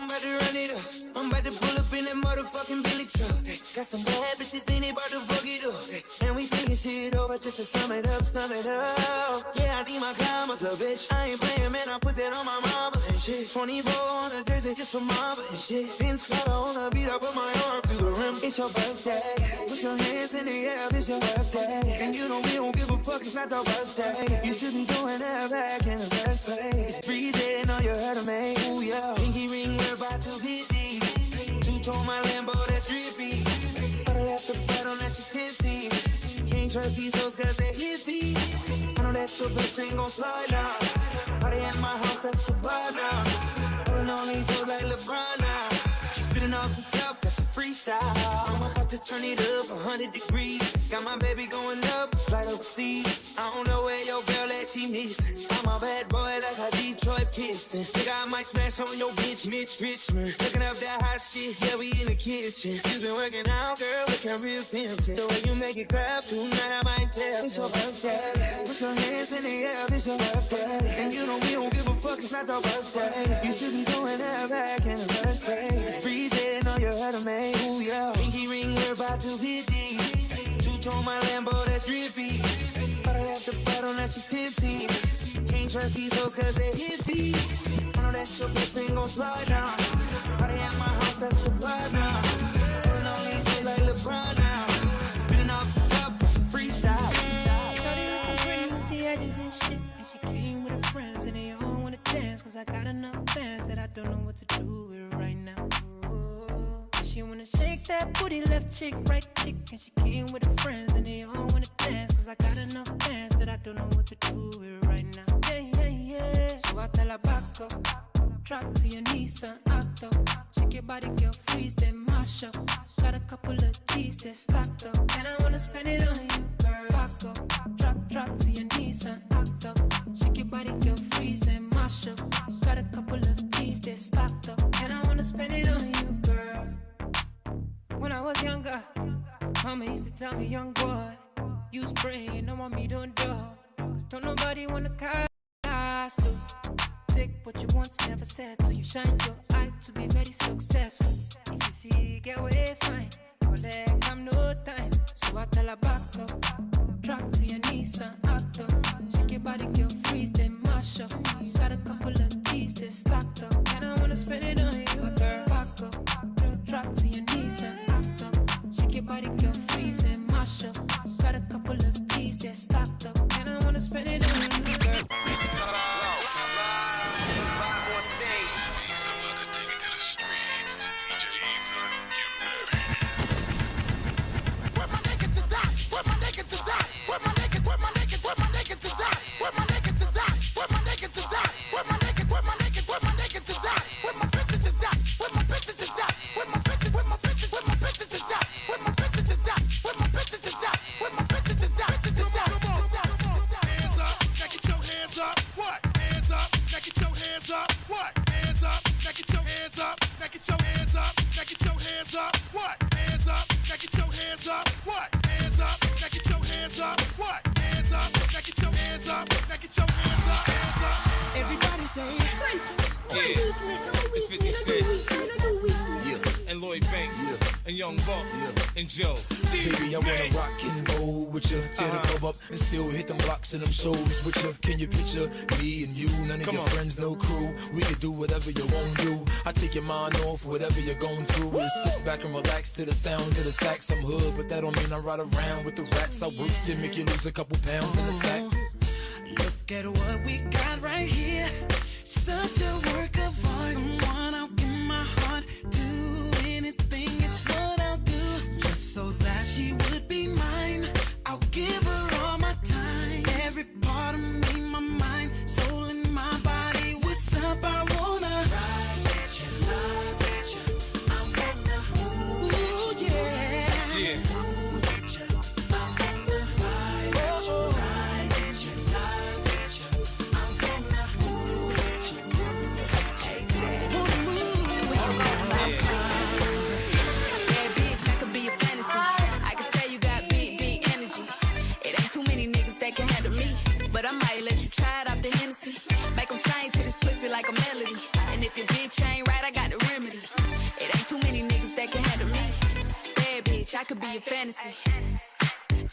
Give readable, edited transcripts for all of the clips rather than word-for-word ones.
I'm about to run it up. I'm about to pull up in that motherfucking Billy truck. Got some bad bitches in it, about to fuck it up. And we taking shit over just to sum it up, sum it up. Yeah, I need my commas, little bitch. I ain't playing, man, I put that on my mama and shit. 24 on the jersey just for mama and shit. Vince Carter on the beat, I put my arm through the rim. It's your birthday. Put your hands in the air, it's your birthday. And you know we don't give a fuck, it's not your birthday. You should be doing that back in the first place. It's breezy, know you heard of me. Ooh, yeah. Pinky ring, we're about to hit these. Two-tone my Lambo, that's drippy. But I left the butt on that shit tipsy. Can't trust these hoes cause they're hippie. I know that your best thing gon' slide down. Party at my house, that's a vibe now. Pulling on these hoes like LeBron now. She's spitting off the top, that's a freestyle. I'm about to turn it up 100 degrees. Got my baby going up, flight overseas. I don't know where your girl at, she missing. I'm a bad boy like a Detroit Piston. Think I might smash on your bitch, Mitch Richmond. Looking up that hot shit, yeah, we in the kitchen. You been working out, girl, looking real tempting. The way you make it clap, tonight I might tell. It's your birthday, put your hands in the air, it's your birthday. And you know we don't give a fuck, it's not your birthday. You should be doing that back in the first place. It's breezy, know you heard of me, ooh yeah. Pinky ring, we're about to hit these. Two-tone my Lambo, that's drippy. But I left the butt on that shit tipsy. Can't trust these hoes cause they're hippie. I know that your best thing gon' slide down. Party at my house, that's a vibe now. Pulling on these hoes like LeBron now. Spinning off the top, it's a freestyle. Shawty looking pretty with the edges and shit. And she came with her friends and they all wanna dance. Cause I got enough fans that I don't know what to do with right now. Ooh. She wanna shake that booty, left cheek, right cheek. And she came with her friends and they all wanna dance. Cause I got enough fans that I don't know what to do with right now. Yeah, yeah, yeah. So I tell her back up, drop to your knees and act up. Shake your body, girl, freeze, then mash up. Got a couple of G's that stacked up. And I wanna spend it on you, girl. Back up, drop to your knees and act up. Shake your body, girl, freeze and mash up. Got a couple of G's that stacked up. And I wanna spend it on you, girl. When I was younger, mama used to tell me, young boy, use brain, don't want me to endure. Cause don't nobody wanna cast. Take what you want, never said. So you shine your eye to be very successful. If you see, get away fine. Collect, I'm no time. So I tell her back up, drop to your knees and act up. Shake your body, girl, freeze, then mash up. Got a couple of G's that stacked up. And I wanna spend it on you, girl. Back up, drop to your knees and act up. Shake your body, girl, freeze and mash up. Got a couple of G's that stacked up. And I wanna spend it on you, girl. And Joe, baby, I wanna rock and roll with you. Tear the club up and still hit them blocks and them shows with you. Can you picture me and you? None of your friends, no crew. We can do whatever you won't do. I take your mind off whatever you're going through. And sit back and relax to the sound of the sax. I'm hood, but that don't mean I ride around with the rats. I work to make you lose a couple pounds in the sack. Look at what we got right here. Such a work of art. Someone I'll give my heart to. Anything is what I'll do. Just so that she would be mine. I'll give her all my time. Every part of me, my mind, soul in my body. What's up? I wanna ride at you, love at you. I wanna ooh, yeah. Yeah. I wanna fight at you, ride at you, love at you. I wanna be your fantasy.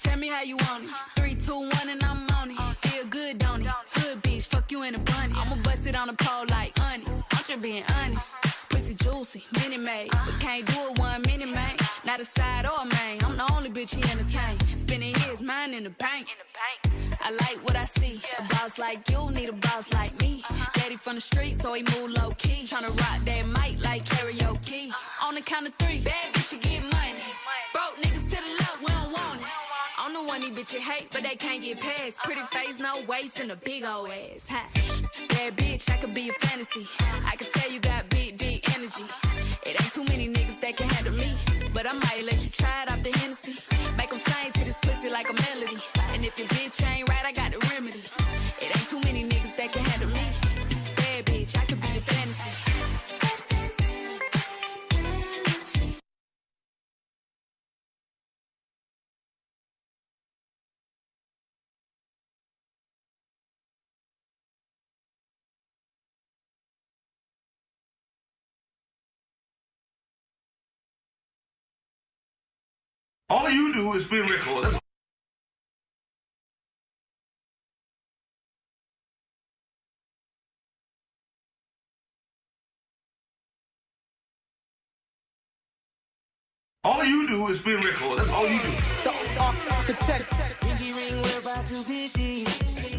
Tell me how you want it. 3, 2, 1, and I'm on it. Feel good, don't it? Good bitch, fuck you in a bunny. I'ma bust it on the pole like honest. I'm just being honest. Pussy juicy, mini made, but can't do it 1 minute, man. Not a side or a main. I'm the only bitch he entertain. Spending his mind in the bank. I like what I see. A boss like you need a boss like me. Daddy from the street, so he move low key. Tryna rock that mic like karaoke. On the count of 3, bad bitch, you get money. Broke niggas to the left, we don't want it. I'm the one these bitches hate, but they can't get past. Pretty face, no waist, and a big old ass. Ha. Bad bitch, I could be a fantasy. I can tell you got big, big energy. It ain't too many niggas that can handle me. But I might let you try it off the Hennessy. Make them sing to this pussy like a melody. And if your bitch ain't right, I got the remedy. It ain't too many niggas that can handle me. Bad bitch, I could be a fantasy. All you do is spin record. That's all you do is spin record. That's all you do. Pinky ring, we're about 250.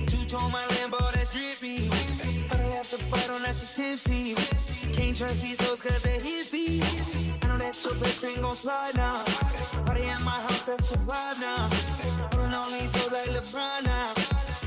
Two-tone my Lambo, that's drippy. But I have to fight on that shit tipsy. Can't trust these hoes cause they hippie. I know that your best friend gon' slide now. Party at my house, that's a vibe now. Pulling on these hoes like LeBron now.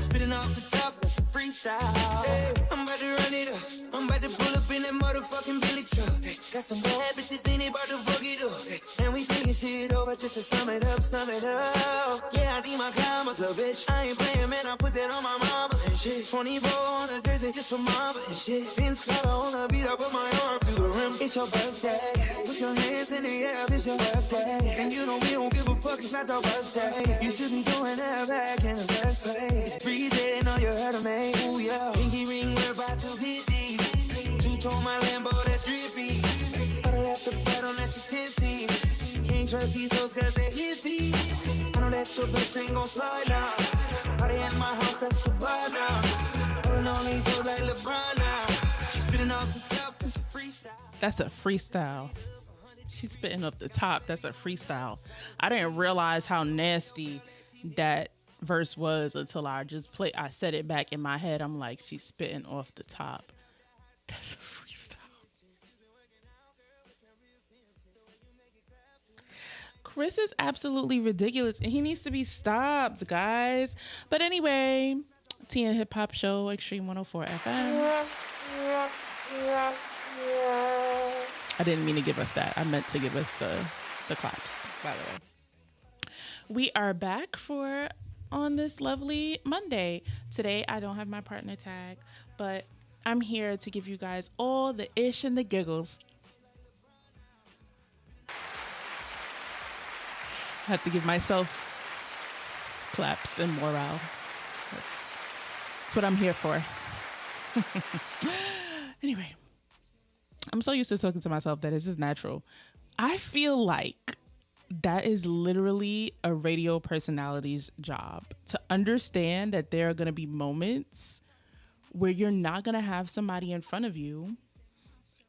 Spitting off the top, that's a freestyle. Hey, I'm about to run it up. I'm about to pull up in that motherfucking Billy truck. Hey, got some bad bitches in it, about to fuck it up. Hey, and we thinking shit over just to sum it up, sum it up. Yeah, I need my commas, little bitch. I ain't playing, man, I put that on my mama and shit. 24 on the jersey just for mama and shit. Vince Carter on the beat, I put my arm through the rim. It's your birthday. Put your hands in the air, it's your birthday. And you know we don't give a fuck, it's not your birthday. You should be doing that back in the first place. It's breezy, know you heard of me. Ooh, yeah. Pinky ring, we're about to hit these. Two-tone my Lambo, that's drippy. But I have to bet on that shit tipsy. Can't trust these hoes cause they hippie. I know that your best friend gon' slide now. Party at my house, that's a vibe now. Pulling on these hoes like LeBron now. She's spitting off the top, that's a freestyle. That's a freestyle. She's spitting up the top. That's a freestyle. I didn't realize how nasty that verse was until I said it back in my head. I'm like, she's spitting off the top. That's a freestyle. Chris is absolutely ridiculous and he needs to be stopped, guys. But anyway, TN Hip Hop Show, Xtreme 104 FM. I didn't mean to give us that. I meant to give us the claps, by the way. We are back on this lovely Monday. Today, I don't have my partner tag, but I'm here to give you guys all the ish and the giggles. I have to give myself claps and morale. That's what I'm here for. Anyway, I'm so used to talking to myself that this is natural. I feel like that is literally a radio personality's job, to understand that there are going to be moments where you're not going to have somebody in front of you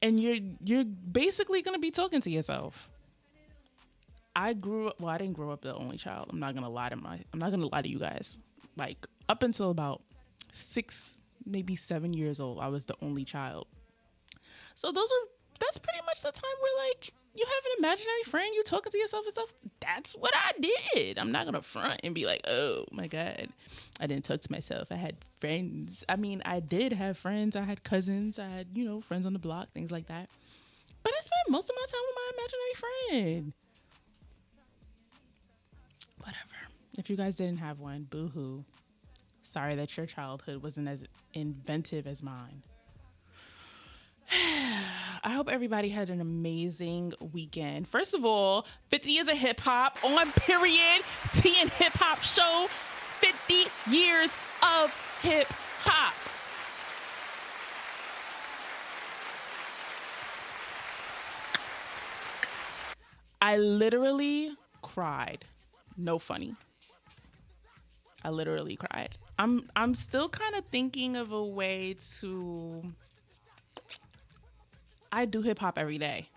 and you're basically going to be talking to yourself. I didn't grow up the only child. I'm not going to lie to you guys. Like up until about 6, maybe 7 years old, I was the only child. So that's pretty much the time where like you have an imaginary friend, you talking to yourself and stuff. That's what I did. I'm not gonna front and be like, oh my God, I didn't talk to myself. I had friends. I mean, I did have friends. I had cousins. I had, friends on the block, things like that. But I spent most of my time with my imaginary friend. Whatever. If you guys didn't have one, boo-hoo. Sorry that your childhood wasn't as inventive as mine. I hope everybody had an amazing weekend. First of all, 50 years of hip hop on period. TN Hip Hop Show. 50 years of hip hop. I literally cried. No funny. I literally cried. I'm still kind of thinking of a way to. I do hip hop every day.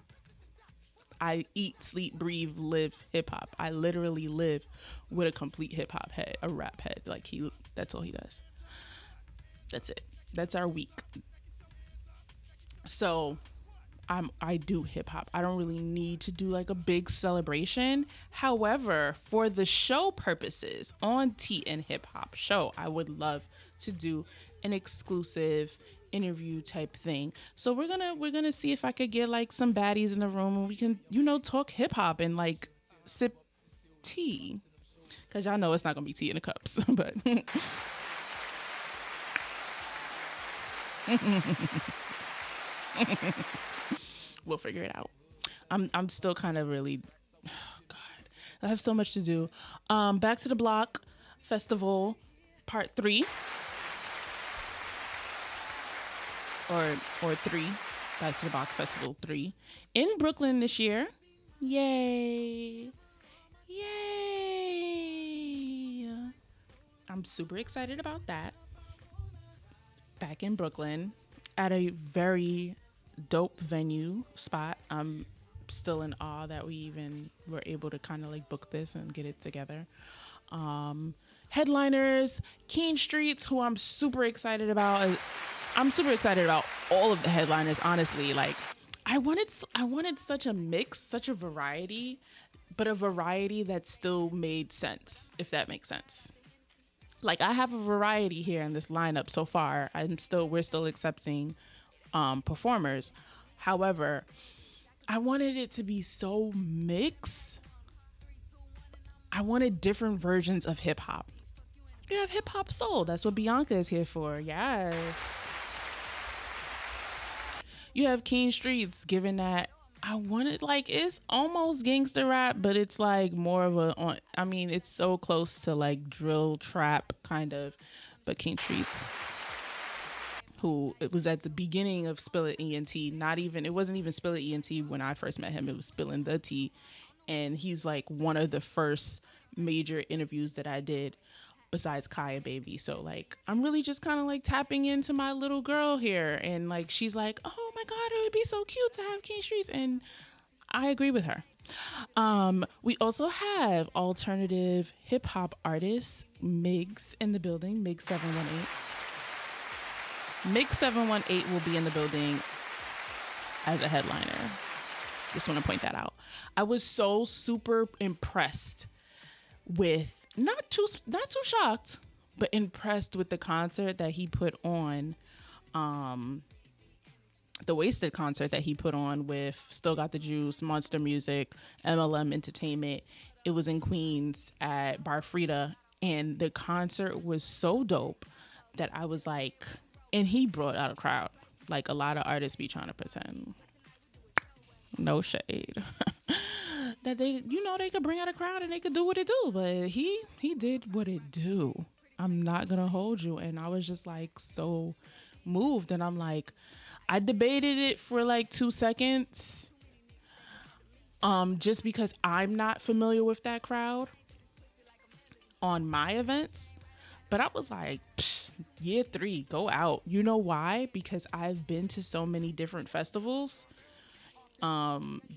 I eat, sleep, breathe, live hip hop. I literally live with a complete hip hop head, a rap head. Like that's all he does. That's it. That's our week. So I do hip hop. I don't really need to do like a big celebration. However, for the show purposes on Tea and Hip Hop Show, I would love to do an exclusive interview type thing. So we're gonna see if I could get like some baddies in the room and we can, talk hip hop and like sip tea. Cause y'all know it's not gonna be tea in the cups, but we'll figure it out. I'm still kind of really, oh God, I have so much to do. Back to the Block Festival Part 3. Or 3. Back to the Block Festival 3 in Brooklyn this year. Yay. Yay. I'm super excited about that. Back in Brooklyn at a very dope venue spot. I'm still in awe that we even were able to kind of like book this and get it together. Headliners, Keen Streets, who I'm super excited about. I'm super excited about all of the headliners, honestly. Like, I wanted such a mix, such a variety, but a variety that still made sense, if that makes sense. Like, I have a variety here in this lineup so far. We're still accepting performers. However, I wanted it to be so mixed. I wanted different versions of hip hop. You have hip hop soul. That's what Bianca is here for. Yes. You have Keen Streets, given that I wanted, like, it's almost gangster rap, but it's like more of it's so close to like drill trap kind of, but Keen Streets, who it was at the beginning of Spillin' ENT, it wasn't even Spillin' ENT when I first met him, it was Spillin' the Tea, and he's like one of the first major interviews that I did besides Kaya Baby. So like, I'm really just kind of like tapping into my little girl here. And like, she's like, oh my God, it would be so cute to have Keen Streets. And I agree with her. We also have alternative hip hop artist Migs in the building, Migs 718. Migs 718 will be in the building as a headliner. Just want to point that out. I was so super impressed with, not too shocked, but impressed with the concert that he put on, the Wasted concert that he put on with Still Got the Juice, Monster Music, MLM Entertainment. It was in Queens at Bar Frida, and the concert was so dope that I was like, and he brought out a crowd. Like, a lot of artists be trying to pretend, no shade, that they could bring out a crowd and they could do what it do, but he did what it do. I'm not gonna hold you. And I was just like so moved, and I'm like, I debated it for like 2 seconds, just because I'm not familiar with that crowd on my events, but I was like, year 3, go out. You know why? Because I've been to so many different festivals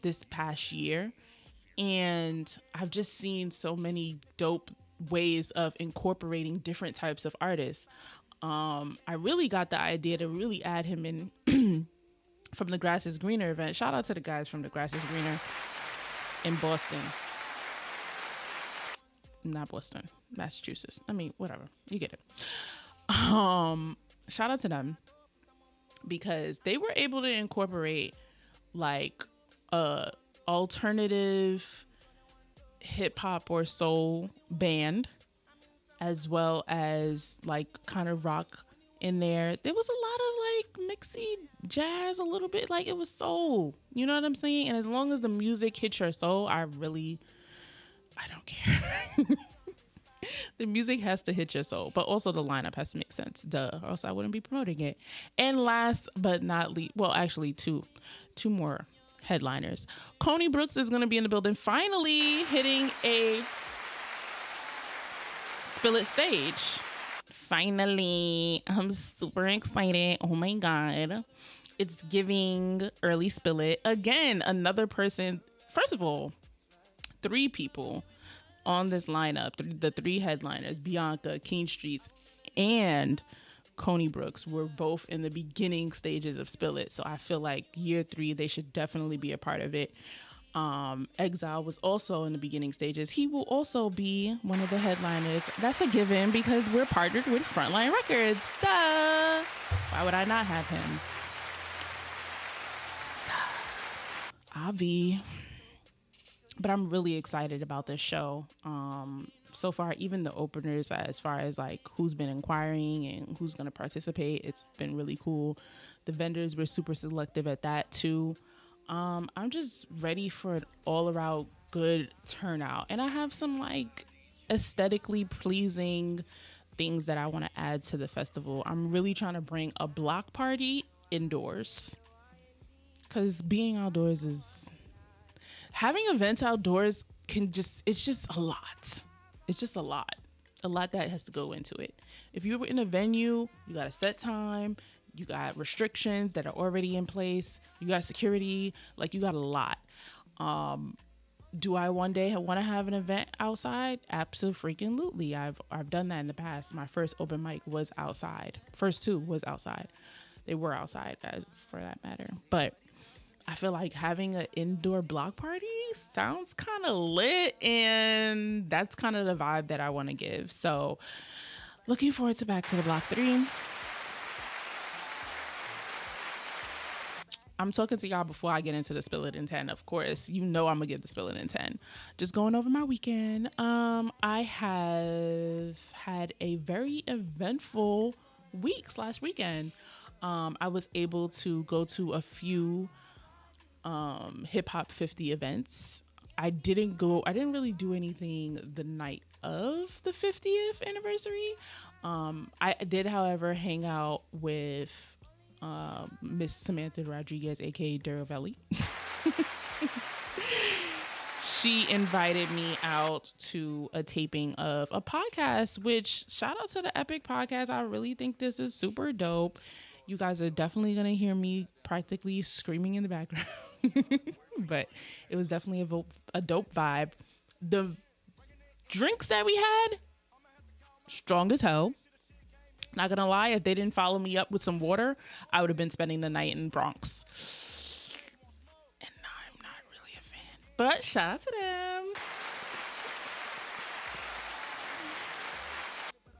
this past year, and I've just seen so many dope ways of incorporating different types of artists. I really got the idea to really add him in from the Grass is Greener event. Shout out to the guys from the Grass is Greener in Boston. Not Boston, Massachusetts. I mean, whatever. You get it. Shout out to them, because they were able to incorporate like alternative hip hop or soul band, as well as like kind of rock in there. There was a lot of like mixy jazz, a little bit, like it was soul, you know what I'm saying? And as long as the music hits your soul, I don't care. The music has to hit your soul, but also the lineup has to make sense, duh, or else I wouldn't be promoting it. And last but not least, well, actually two more headliners. Coney Brooks is going to be in the building, finally hitting a Spill It stage. Finally, I'm super excited. Oh my God. It's giving early Spill It. Again, another person. First of all, 3 people on this lineup, the 3 headliners, Bianca, King Streets, and Coney Brooks, were both in the beginning stages of Spill It. So I feel like year 3, they should definitely be a part of it. Exile was also in the beginning stages. He will also be one of the headliners. That's a given because we're partnered with Frontline Records. Duh! Why would I not have him? Avi. But I'm really excited about this show. So far, even the openers, as far as like who's been inquiring and who's going to participate, it's been really cool. The vendors were super selective at that too. I'm just ready for an all-around good turnout. And I have some like aesthetically pleasing things that I want to add to the festival. I'm really trying to bring a block party indoors, because being outdoors is, having events outdoors it's just a lot. It's just a lot that has to go into it. If you're in a venue, you got a set time, you got restrictions that are already in place, you got security, like you got a lot. Do I one day want to have an event outside? Absolutely. I've done that in the past. My first open mic was outside. First 2 was outside. They were outside, for that matter. But I feel like having an indoor block party sounds kind of lit, and that's kind of the vibe that I want to give. So looking forward to Back to the Block 3. I'm talking to y'all before I get into the Spill It in 10. Of course, you know I'm gonna give the Spill It in 10. Just going over my weekend. I have had a very eventful weekend. I was able to go to a few hip hop 50 events. I didn't really do anything the night of the 50th anniversary. I did, however, hang out with Miss Samantha Rodriguez, aka Duravelli. She invited me out to a taping of a podcast, which, shout out to the Epic Podcast. I really think this is super dope. You guys are definitely going to hear me practically screaming in the background. But it was definitely a dope vibe. The drinks that we had, strong as hell. Not gonna lie, if they didn't follow me up with some water, I would have been spending the night in Bronx. And I'm not really a fan, but shout out to them.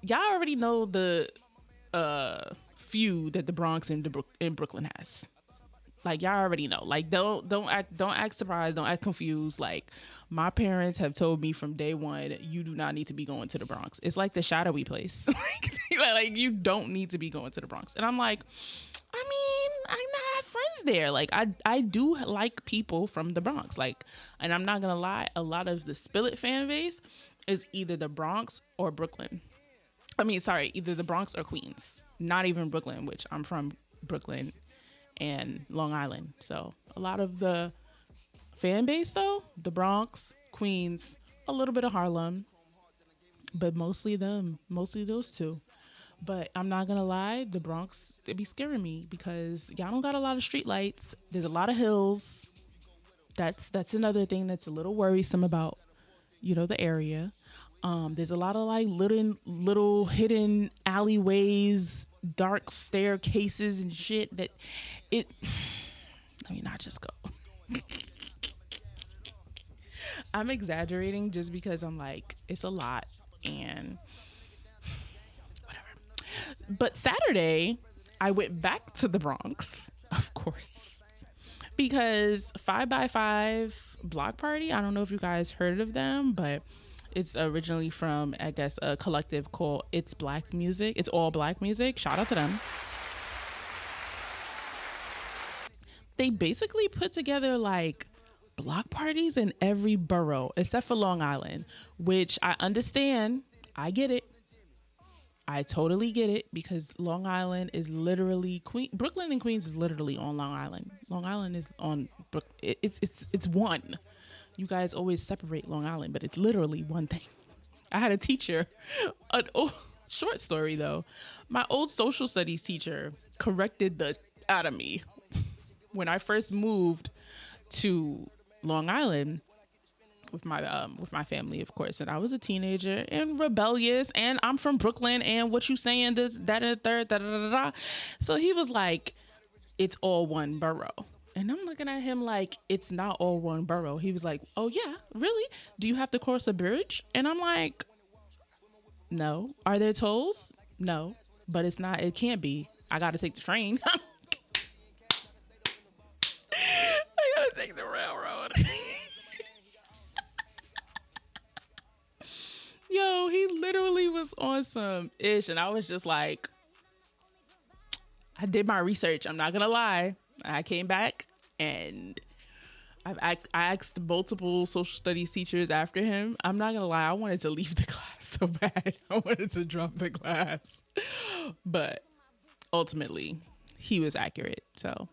Y'all already know the feud that the Bronx and Brooklyn has. Like, y'all already know. Like, don't act surprised, don't act confused. Like, my parents have told me from day one, you do not need to be going to the Bronx. It's like the shadowy place. like you don't need to be going to the Bronx. And I'm like, I mean, I have friends there. Like, I do like people from the Bronx. Like, and I'm not gonna lie, a lot of the Spill It fan base is either the Bronx or Brooklyn. Either the Bronx or Queens. Not even Brooklyn, which I'm from Brooklyn and Long Island. So a lot of the fan base, though, the Bronx, Queens, a little bit of Harlem, but mostly those 2. But I'm not gonna lie, the Bronx, they be scaring me because y'all don't got a lot of street lights. There's a lot of hills. That's another thing that's a little worrisome about, the area. There's a lot of like little hidden alleyways, dark staircases and shit that let me not just go. I'm exaggerating just because I'm like, it's a lot and whatever. But Saturday, I went back to the Bronx, of course, because 5x5 Block Party, I don't know if you guys heard of them, but it's originally from, I guess, a collective called It's Black Music. It's all black music. Shout out to them. They basically put together like block parties in every borough except for Long Island, which I understand. I get it. I totally get it because Long Island is literally Brooklyn and Queens is literally on Long Island. Long Island is on it's one. You guys always separate Long Island, but it's literally one thing. I had a teacher, short story though. My old social studies teacher corrected the out of me when I first moved to Long Island with my family, of course, and I was a teenager and rebellious, and I'm from Brooklyn, and what you saying, this, that, and the third, da, da, da, da. So he was like, it's all one borough. And I'm looking at him like, it's not all one borough. He was like, oh yeah, really? Do you have to cross a bridge? And I'm like, no. Are there tolls? No, but it's not, it can't be. I got to take the train. I got to take the railroad. Yo, he literally was on some ish, and I was just like, I did my research. I'm not gonna lie. I came back and I asked multiple social studies teachers after him. I'm not gonna lie, I wanted to leave the class so bad. I wanted to drop the class, but ultimately, he was accurate. So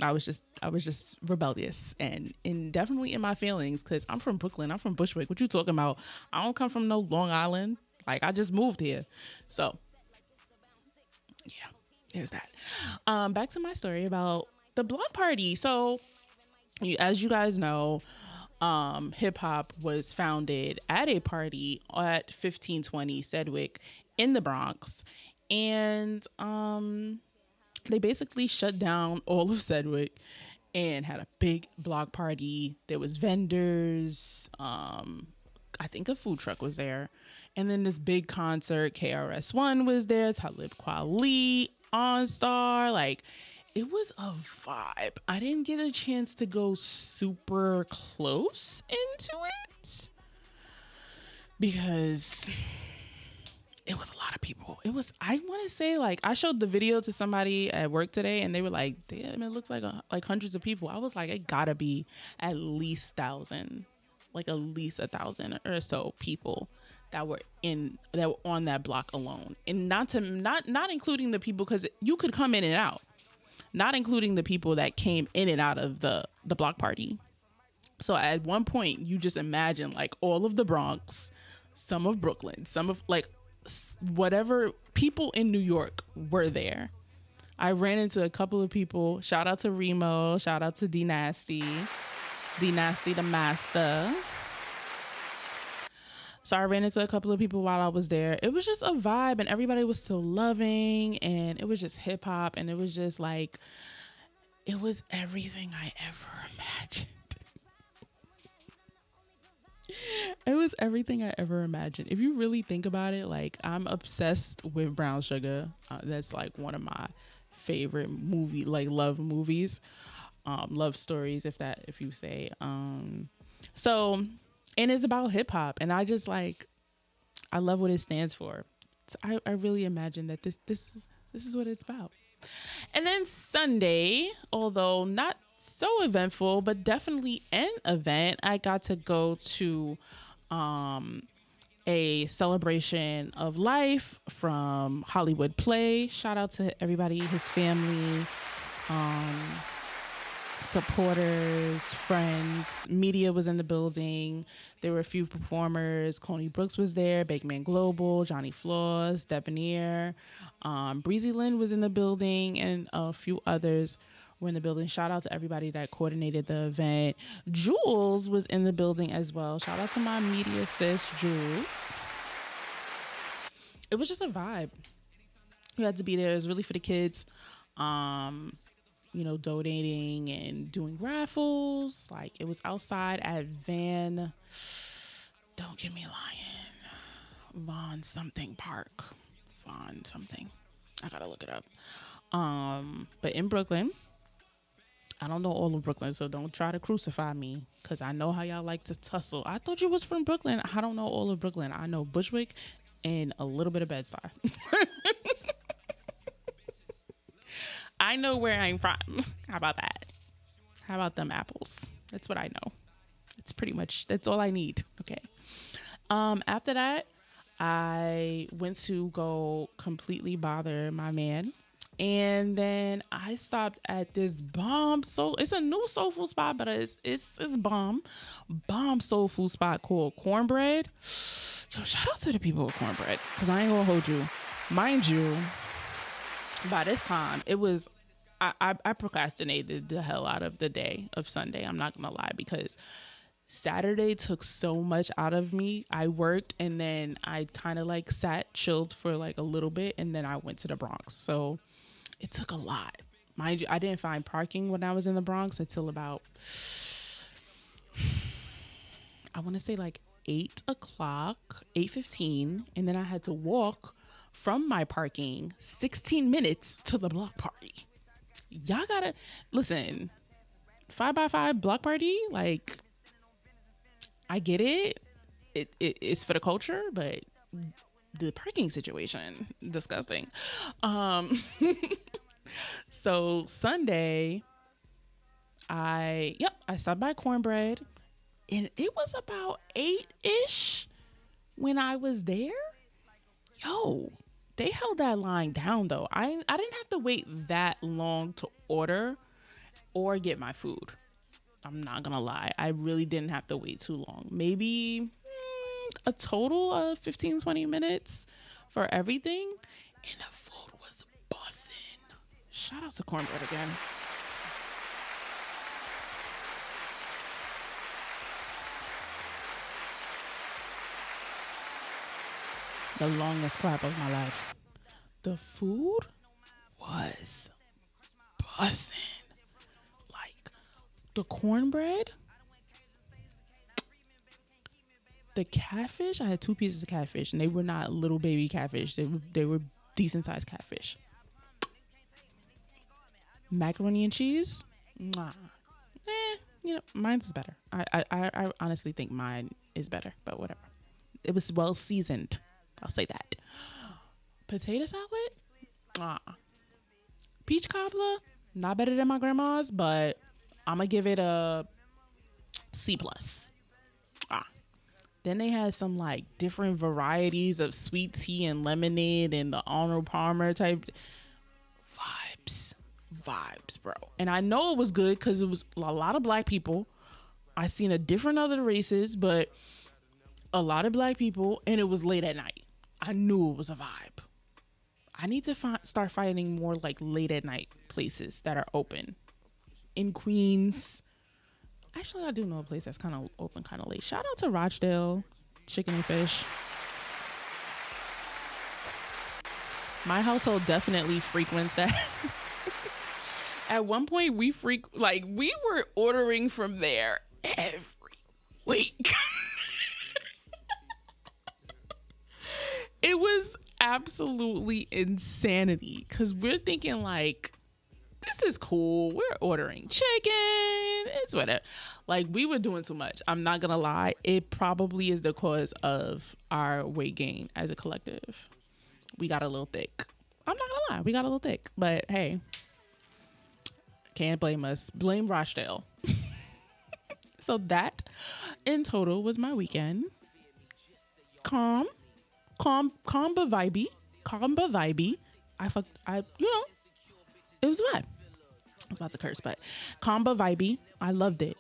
I was just rebellious and definitely in my feelings because I'm from Brooklyn. I'm from Bushwick. What you talking about? I don't come from no Long Island. Like, I just moved here. So yeah, there's that. Back to my story about the block party. So as you guys know, hip hop was founded at a party at 1520 Sedgwick in the Bronx. And they basically shut down all of Sedgwick and had a big block party. There was vendors. I think a food truck was there. And then this big concert, KRS-One was there, Talib Kweli, OnStar. Like, it was a vibe. I didn't get a chance to go super close into it because it was a lot of people. It was, I want to say, like, I showed the video to somebody at work today and they were like, damn, it looks like hundreds of people. I was like, it gotta be at least 1,000, like at least 1,000 or so people that were on that block alone. And not including the people, because you could come in and out, not including the people that came in and out of the block party. So at one point you just imagine like all of the Bronx, some of Brooklyn, some of like whatever people in New York were there. I ran into a couple of people. Shout out to Remo. Shout out to D Nasty the master. So I ran into a couple of people while I was there. It was just a vibe and everybody was so loving and it was just hip hop and it was just like, it was everything I ever imagined. It was everything I ever imagined. If you really think about it, like, I'm obsessed with Brown Sugar. That's like one of my favorite love movies, love stories, if you say. So, and it's about hip hop, and I just like, I love what it stands for. So I really imagine that this is what it's about. And then Sunday, although not so eventful, but definitely an event, I got to go to a celebration of life from Hollywood Play. Shout out to everybody, his family, supporters, friends. Media was in the building. There were a few performers. Coney Brooks was there, Bakeman Global, Johnny Flaws, Debonair, Breezy Lynn was in the building, and a few others were in the building. Shout out to everybody that coordinated the event. Jules was in the building as well. Shout out to my media sis, Jules. It was just a vibe. You had to be there. It was really for the kids. Donating and doing raffles. Like, it was outside at don't give me lying, Von something Park. Von something. I gotta look it up. But in Brooklyn. I don't know all of Brooklyn, so don't try to crucify me, because I know how y'all like to tussle. I thought you was from Brooklyn. I don't know all of Brooklyn. I know Bushwick and a little bit of Bed-Stuy. I know where I'm from. How about that? How about them apples? That's what I know. It's pretty much, that's all I need. Okay. After that, I went to go completely bother my man. And then I stopped at this bomb. So it's a new soul food spot, but it's bomb soul food spot called Cornbread. Yo, shout out to the people with Cornbread, because I ain't gonna hold you. Mind you, by this time it was I procrastinated the hell out of the day of Sunday. I'm not gonna lie, because Saturday took so much out of me. I worked and then I kind of like sat, chilled for like a little bit, and then I went to the Bronx. So it took a lot. Mind you, I didn't find parking when I was in the Bronx until about, I want to say like 8 o'clock, 8:15. And then I had to walk from my parking 16 minutes to the block party. Y'all gotta listen, 5x5 block party, like, I get it. It's for the culture, but the parking situation, disgusting. So Sunday, I stopped by Cornbread, and it was about 8-ish when I was there. Yo, they held that line down though. I didn't have to wait that long to order or get my food. I'm not gonna lie, I really didn't have to wait too long. Maybe a total of 15-20 minutes for everything, and the food was bussin'. Shout out to Cornbread again. The longest clap of my life. The food was bussin'. Like, the cornbread, the catfish. I had 2 pieces of catfish, and they were not little baby catfish. They were decent sized catfish. Macaroni and cheese. Mwah. Mine's is better. I honestly think mine is better, but whatever. It was well seasoned. I'll say that. Potato salad. Peach cobbler. Not better than my grandma's, but I'm gonna give it a C+. Then they had some like different varieties of sweet tea and lemonade and the Arnold Palmer type vibes, bro. And I know it was good because it was a lot of black people. I seen a different other races, but a lot of black people, and it was late at night. I knew it was a vibe. I need to start finding more like late at night places that are open in Queens. Actually, I do know a place that's kind of open kind of late. Shout out to Rochdale Chicken and Fish. My household definitely frequents that. At one point, we were ordering from there every week. It was absolutely insanity, because we're thinking like, this is cool. We're ordering chicken. It's whatever. Like, we were doing too much. I'm not gonna lie. It probably is the cause of our weight gain as a collective. We got a little thick. I'm not gonna lie. We got a little thick. But hey, can't blame us. Blame Rochdale. So that in total was my weekend. Calm but vibey. It was a vibe. I was about to curse, but calm but vibey. I loved it.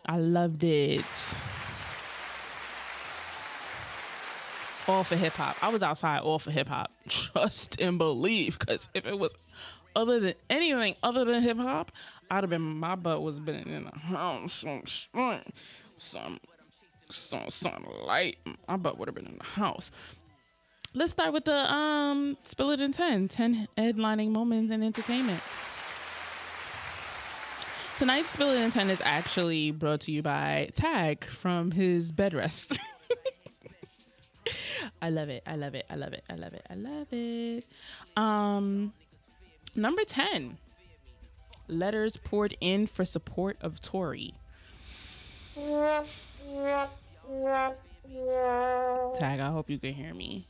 All for hip hop. I was outside all for hip hop. Trust and believe, because if it was anything other than hip hop, I'd have been, my butt was been in the house. Some light. My butt would have been in the house. Let's start with the Spill It in 10 headlining moments in entertainment. Tonight's Spill It in 10 is actually brought to you by Tag from his bed rest. I love it. Number 10. Letters poured in for support of Tory. Tag, I hope you can hear me.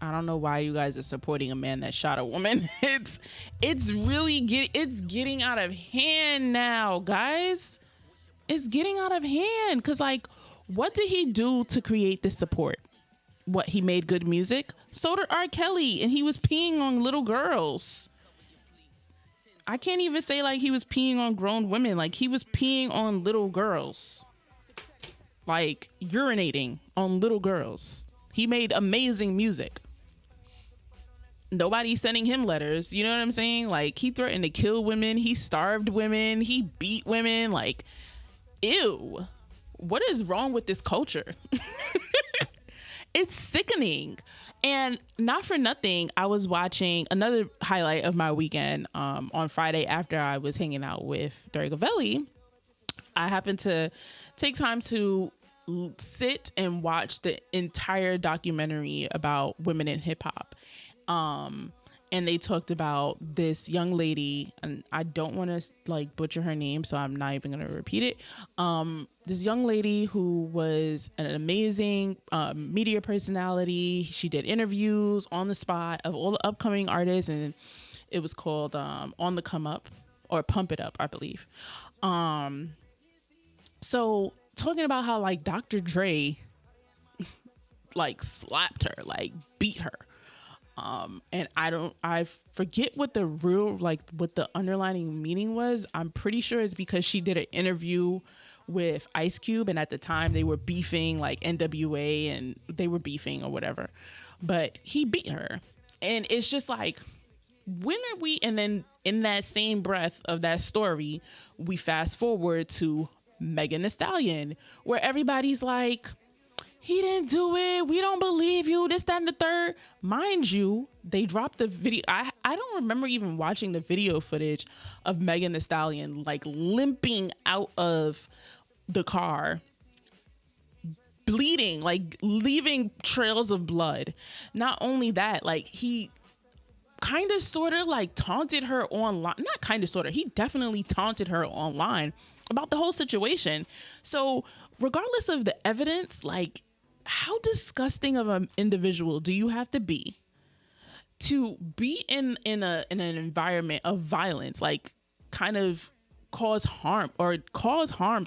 I don't know why you guys are supporting a man that shot a woman. It's really getting out of hand now, guys. It's getting out of hand. Cause like, what did he do to create this support? what, he made good music? So did R. Kelly, and he was peeing on little girls. I can't even say like he was peeing on grown women. Like, he was peeing on little girls. Like, urinating on little girls. He made amazing music. Nobody's sending him letters. You know what I'm saying? Like, he threatened to kill women. He starved women. He beat women. Like, ew. What is wrong with this culture? It's sickening. And not for nothing, I was watching another highlight of my weekend on Friday after I was hanging out with Derek Avelli. I happened to take time to sit and watch the entire documentary about women in hip hop. And they talked about this young lady, and I don't want to like butcher her name, so I'm not even going to repeat it. This young lady who was an amazing media personality. She did interviews on the spot of all the upcoming artists, and it was called On the Come Up, or Pump It Up, I believe. So talking about how like Dr. Dre like slapped her, like beat her. And I forget what the real, like what the underlining meaning was. I'm pretty sure it's because she did an interview with Ice Cube, and at the time they were beefing, like NWA, and they were beefing or whatever, but he beat her. And it's just like, when are we? And then in that same breath of that story, we fast forward to Megan Thee Stallion, where everybody's like, he didn't do it. We don't believe you. This, that, and the third. Mind you, they dropped the video. I don't remember even watching the video footage of Megan Thee Stallion like limping out of the car, bleeding, like leaving trails of blood. Not only that, like he kind of sort of like taunted her online. Not kind of sort of. He definitely taunted her online about the whole situation. So regardless of the evidence, like, how disgusting of an individual do you have to be in an environment of violence, like kind of cause harm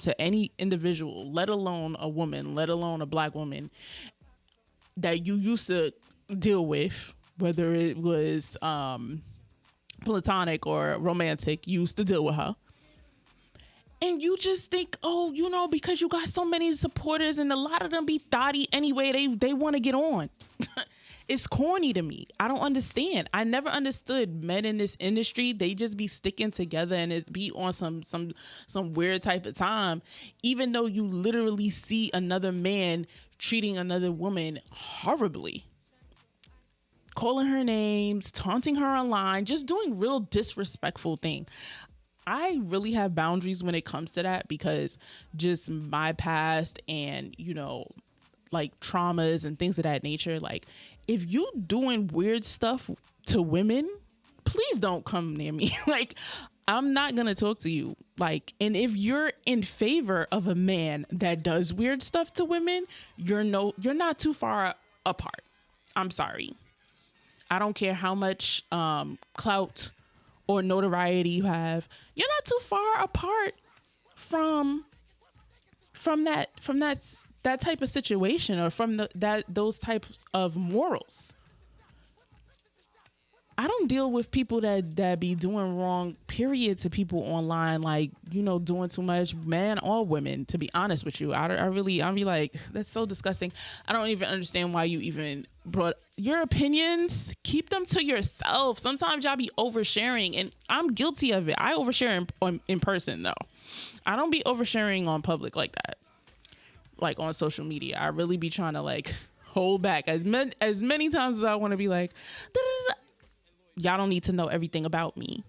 to any individual, let alone a woman, let alone a black woman that you used to deal with, whether it was platonic or romantic, you used to deal with her. And you just think, oh, you know, because you got so many supporters and a lot of them be thotty anyway, they want to get on. It's corny to me. I don't understand. I never understood men in this industry. They just be sticking together and it be on some weird type of time, even though you literally see another man treating another woman horribly, calling her names, taunting her online, just doing real disrespectful things. I really have boundaries when it comes to that, because just my past and, you know, like traumas and things of that nature. Like, if you doing weird stuff to women, please don't come near me. Like, I'm not going to talk to you. Like, and if you're in favor of a man that does weird stuff to women, you're not too far apart. I'm sorry. I don't care how much clout or notoriety you have, you're not too far apart from that type of situation, or from those types of morals. I don't deal with people that be doing wrong, period, to people online, like, you know, doing too much, man or women, to be honest with you. I'll be like, that's so disgusting. I don't even understand why you even brought your opinions. Keep them to yourself. Sometimes y'all be oversharing, and I'm guilty of it. I overshare in person, though. I don't be oversharing on public like that, like on social media. I really be trying to like hold back as many times as I want to be like, da-da-da-da. Y'all don't need to know everything about me.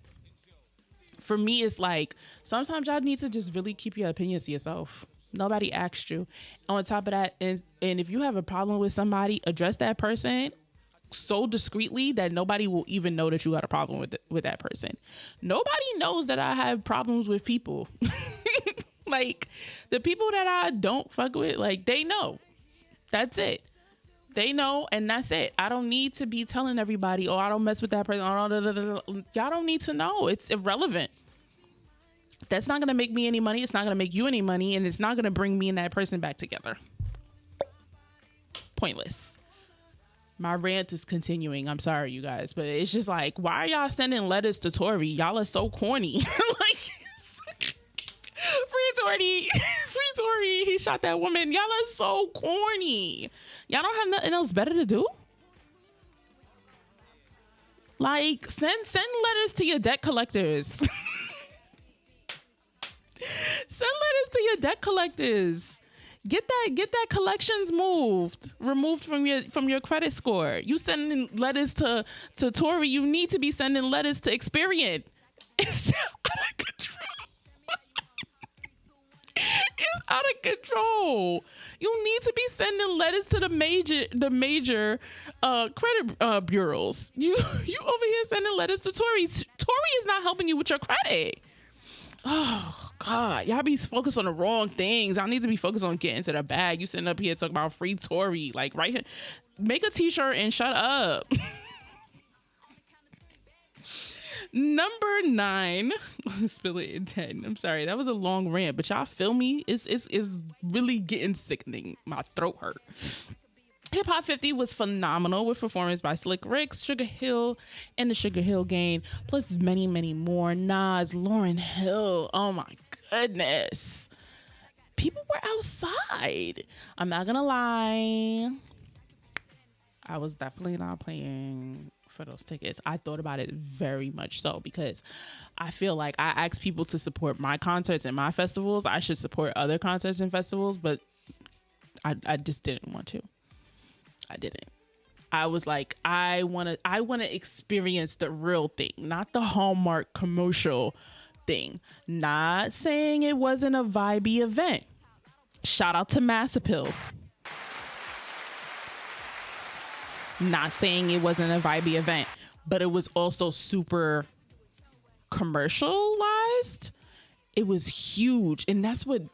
For me, it's like, sometimes y'all need to just really keep your opinions to yourself. Nobody asked you. On top of that, and if you have a problem with somebody, address that person so discreetly that nobody will even know that you got a problem with that person. Nobody knows that I have problems with people. Like, the people that I don't fuck with, like, they know. That's it. They know, and that's it. I don't need to be telling everybody, oh, I don't mess with that person. Y'all don't need to know. It's irrelevant. That's not going to make me any money. It's not going to make you any money. And it's not going to bring me and that person back together. Pointless. My rant is continuing. I'm sorry, you guys, but it's just like, why are y'all sending letters to Tory? Y'all are so corny. Like, free Tory, free Tory. He shot that woman. Y'all are so corny. Y'all don't have nothing else better to do. Like, send letters to your debt collectors. Send letters to your debt collectors. Get that collections removed from your credit score. You sending letters to Tory, you need to be sending letters to Experian. It's out of control. It's out of control. You need to be sending letters to the major credit bureaus. You over here sending letters to Tory. Tory is not helping you with your credit. Oh God, y'all be focused on the wrong things. Y'all need to be focused on getting to the bag. You sitting up here talking about free Tory, like right here. Make a t-shirt and shut up. Number 9, spill it in 10. I'm sorry, that was a long rant, but y'all feel me? It's really getting sickening. My throat hurt. Hip Hop 50 was phenomenal with performance by Slick Rick, Sugar Hill, and the Sugar Hill Gang, plus many, many more. Nas, Lauryn Hill. Oh my goodness. People were outside. I'm not gonna lie. I was definitely not playing for those tickets. I thought about it very much so, because I feel like I ask people to support my concerts and my festivals. I should support other concerts and festivals, but I just didn't want to. I didn't. I was like, I want to experience the real thing, not the Hallmark commercial thing. Not saying it wasn't a vibey event. Shout out to Mass Appeal. Not saying it wasn't a vibey event, but it was also super commercialized. It was huge, and that's what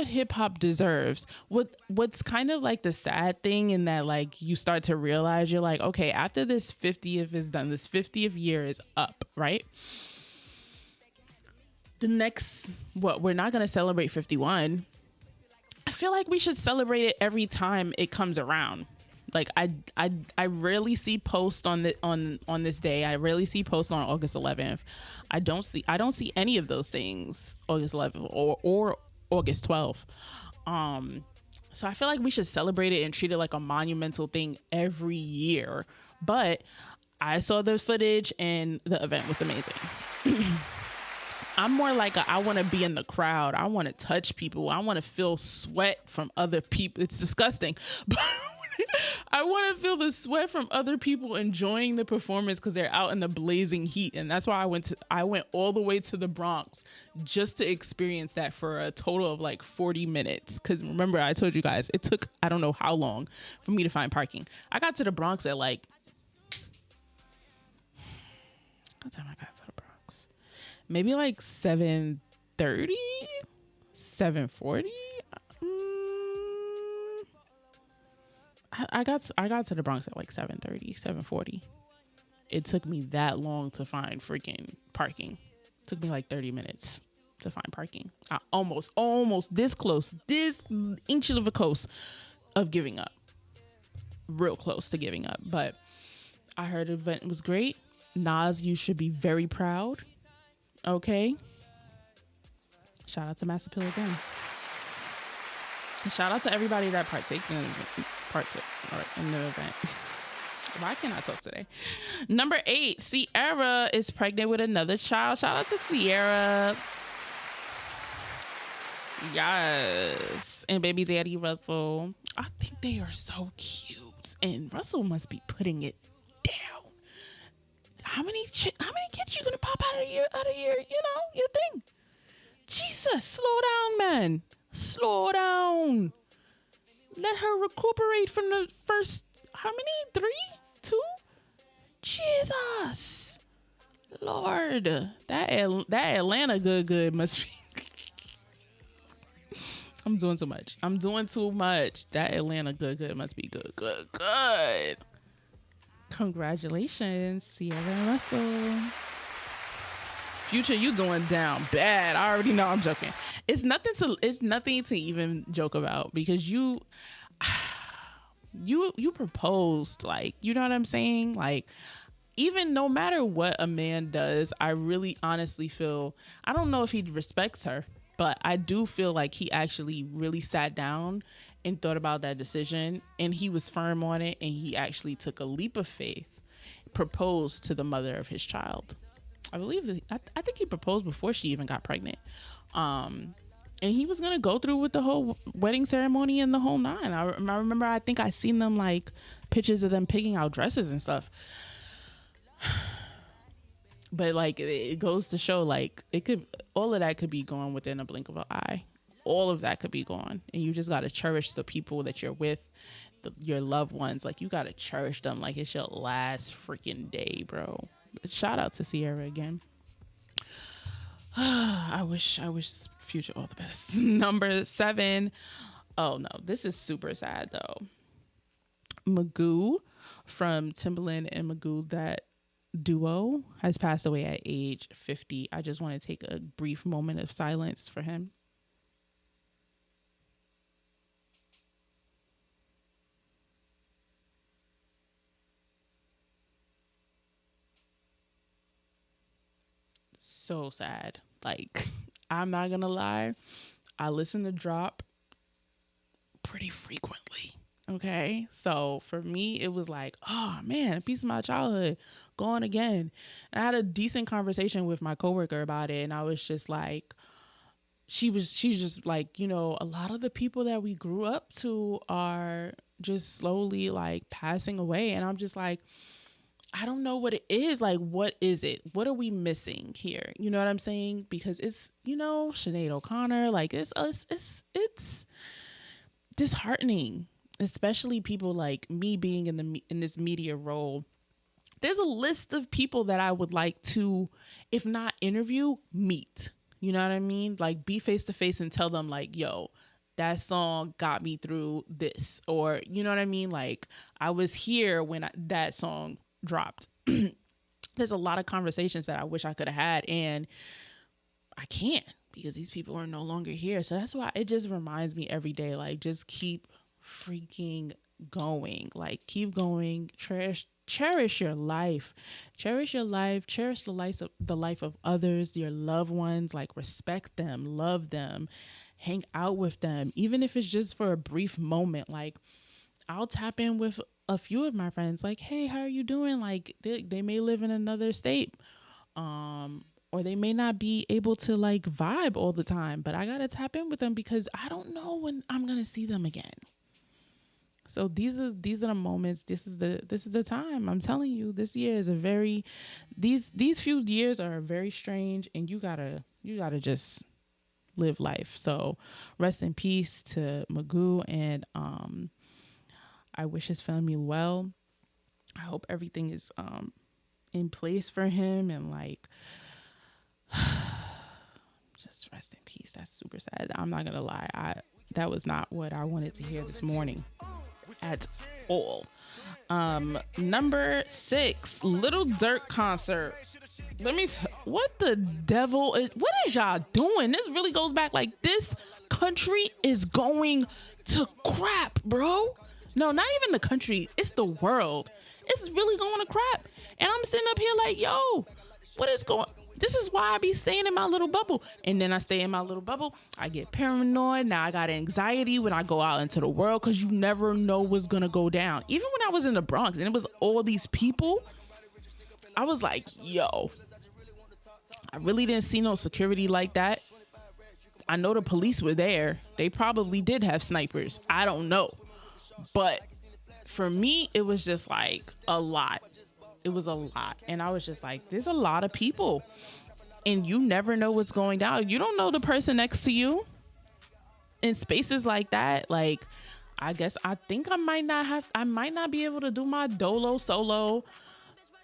hip hop deserves. What's kind of like the sad thing in that, like, you start to realize, you're like, okay, after this 50th is done, this 50th year is up, right? The next, we're not gonna celebrate 51. I feel like we should celebrate it every time it comes around. Like, I rarely see posts on this day. I rarely see posts on August 11th. I don't see any of those things August 11th or August 12th. So I feel like we should celebrate it and treat it like a monumental thing every year. But I saw the footage and the event was amazing. I'm more like I want to be in the crowd. I want to touch people. I want to feel sweat from other people. It's disgusting, but I want to feel the sweat from other people enjoying the performance because they're out in the blazing heat. And that's why I went all the way to the Bronx just to experience that for a total of like 40 minutes. Because remember, I told you guys, it took, I don't know how long for me to find parking. I got to the Bronx at like, what time I got to the Bronx? Maybe like 7:30, 7:40. I got to the Bronx at like 7:30, 7:40. It took me that long to find freaking parking. It took me like 30 minutes to find parking. I almost this close, this inch of a coast of giving up. Real close to giving up. But I heard the event was great. Nas, you should be very proud. Okay. Shout out to Master Pill again. And shout out to everybody that partook in the event. Why can't I talk today? Number 8, Sierra is pregnant with another child. Shout out to Sierra. Yes. And baby daddy Russell. I think they are so cute. And Russell must be putting it down. How many kids you gonna pop out of your your thing? Jesus, slow down, man. Slow down. Let her recuperate from the first, how many? 3? 2? Jesus. Lord. That Atlanta good must be. I'm doing too much. That Atlanta good must be good. Congratulations, Sierra and Russell. Future, you doing down bad. I already know. I'm joking. It's nothing to even joke about because You proposed, like, you know what I'm saying? Like, even no matter what a man does, I really honestly feel, I don't know if he respects her, but I do feel like he actually really sat down and thought about that decision, and he was firm on it, and he actually took a leap of faith, proposed to the mother of his child. I believe that, I think he proposed before she even got pregnant. And he was gonna go through with the whole wedding ceremony and the whole nine. I remember, I think I seen them, like, pictures of them picking out dresses and stuff. But, like, it goes to show, like, it could, all of that could be gone within a blink of an eye. All of that could be gone, and you just got to cherish the people that you're with, your loved ones. Like, you got to cherish them like it's your last freaking day, bro. Shout out to Sierra again. I wish Future all the best. Number 7. Oh no, this is super sad though. Magoo from Timbaland and Magoo, that duo, has passed away at age 50. I just want to take a brief moment of silence for him. So sad. Like, I'm not gonna lie, I listen to Drop pretty frequently. Okay, so for me, it was like, oh man, a piece of my childhood gone again. And I had a decent conversation with my coworker about it, and I was just like, she was just like, you know, a lot of the people that we grew up to are just slowly, like, passing away, and I'm just like, I don't know what it is. Like, what is it? What are we missing here? You know what I'm saying? Because it's, you know, Sinead O'Connor, like, it's disheartening, especially people like me being in this media role. There's a list of people that I would like to, if not interview, meet. You know what I mean? Like, be face to face and tell them, like, yo, that song got me through this, or, you know what I mean? Like, I was here when that song dropped. There's a lot of conversations that I wish I could have had, and I can't, because these people are no longer here. So that's why it just reminds me every day, like, just keep freaking going. Like, keep going. Cherish your life. Cherish your life. Cherish the life of others, your loved ones. Like, respect them, love them, hang out with them, even if it's just for a brief moment. Like, I'll tap in with a few of my friends, like, hey, how are you doing? Like, they may live in another state, or they may not be able to, like, vibe all the time, but I gotta tap in with them because I don't know when I'm gonna see them again. So these are the moments. This is the time. I'm telling you, this year is these few years are very strange, and you gotta just live life. So rest in peace to Magoo, and I wish his family well. I hope everything is in place for him, and, like, just rest in peace. That's super sad. I'm not gonna lie, that was not what I wanted to hear this morning at all. Number 6, Little Durk concert. What the devil what is y'all doing? This really goes back, like, this country is going to crap, bro. No, not even the country. It's the world. It's really going to crap. And I'm sitting up here like, yo, what is going? This is why I be staying in my little bubble. And then I stay in my little bubble. I get paranoid. Now I got anxiety when I go out into the world, because you never know what's going to go down. Even when I was in the Bronx and it was all these people, I was like, yo, I really didn't see no security like that. I know the police were there. They probably did have snipers. I don't know. But for me, it was just like a lot. It was a lot. And I was just like, there's a lot of people, and you never know what's going down. You don't know the person next to you in spaces like that. Like, I think I might not be able to do my dolo solo,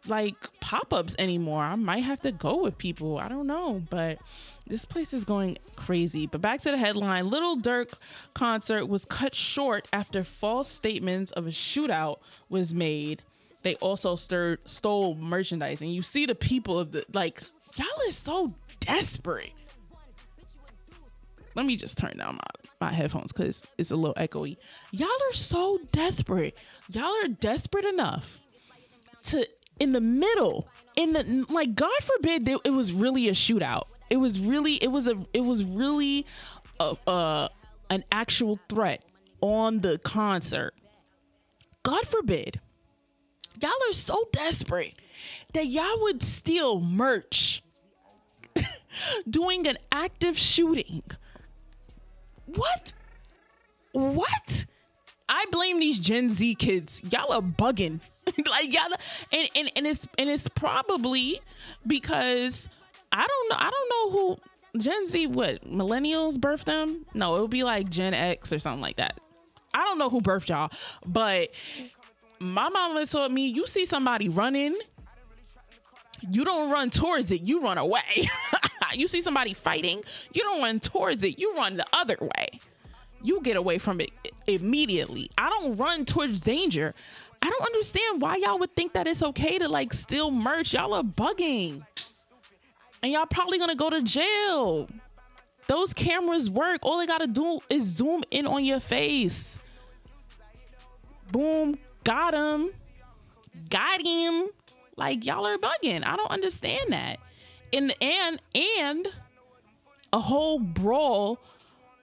like, pop-ups anymore. I might have to go with people. I don't know, but this place is going crazy. But back to the headline. Little Durk concert was cut short after false statements of a shootout was made. They also stole merchandise, and you see the people of y'all are so desperate. Let me just turn down my headphones because it's a little echoey. Y'all are so desperate. Y'all are desperate enough to, in the middle, like, God forbid it was really a shootout. It was really an actual threat on the concert. God forbid. Y'all are so desperate that y'all would steal merch doing an active shooting. What? I blame these Gen Z kids. Y'all are bugging. Like, y'all, and it's probably because I don't know who Gen Z, what, millennials birthed them? No, it would be like Gen X or something like that. I don't know who birthed y'all, but my mama told me, you see somebody running, you don't run towards it, you run away. You see somebody fighting, you don't run towards it, you run the other way. You get away from it immediately. I don't run towards danger. I don't understand why y'all would think that it's okay to like steal merch. Y'all are bugging. And y'all probably gonna go to jail. Those cameras work. All they gotta do is zoom in on your face. Boom. Got him. Like, y'all are bugging. I don't understand that. And a whole brawl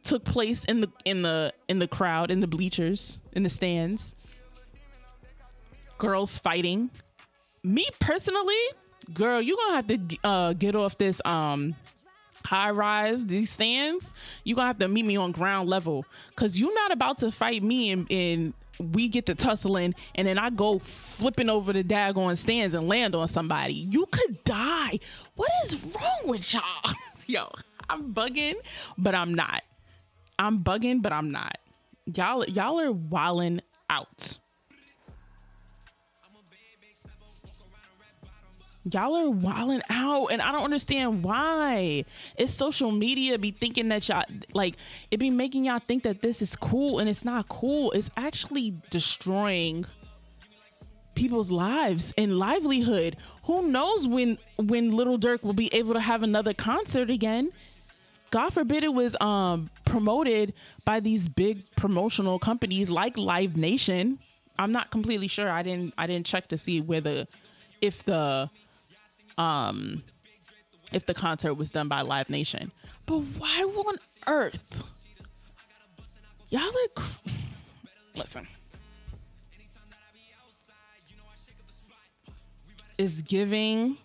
took place in the crowd, in the bleachers, in the stands. Girls fighting. Me personally, girl, you gonna have to get off this high rise, these stands. You gonna have to meet me on ground level, because you're not about to fight me and we get to tussling and then I go flipping over the daggone stands and land on somebody. You could die. What is wrong with y'all? Yo, I'm bugging, but I'm not. I'm bugging, but I'm not. Y'all are wilding out. Y'all are wilding out, and I don't understand why. It's social media be thinking that y'all, like, it be making y'all think that this is cool, and it's not cool. It's actually destroying people's lives and livelihood. Who knows when Little Durk will be able to have another concert again? God forbid it was promoted by these big promotional companies like Live Nation. I'm not completely sure. I didn't check to see whether if the concert was done by Live Nation. But why on earth? Y'all are listen. It's giving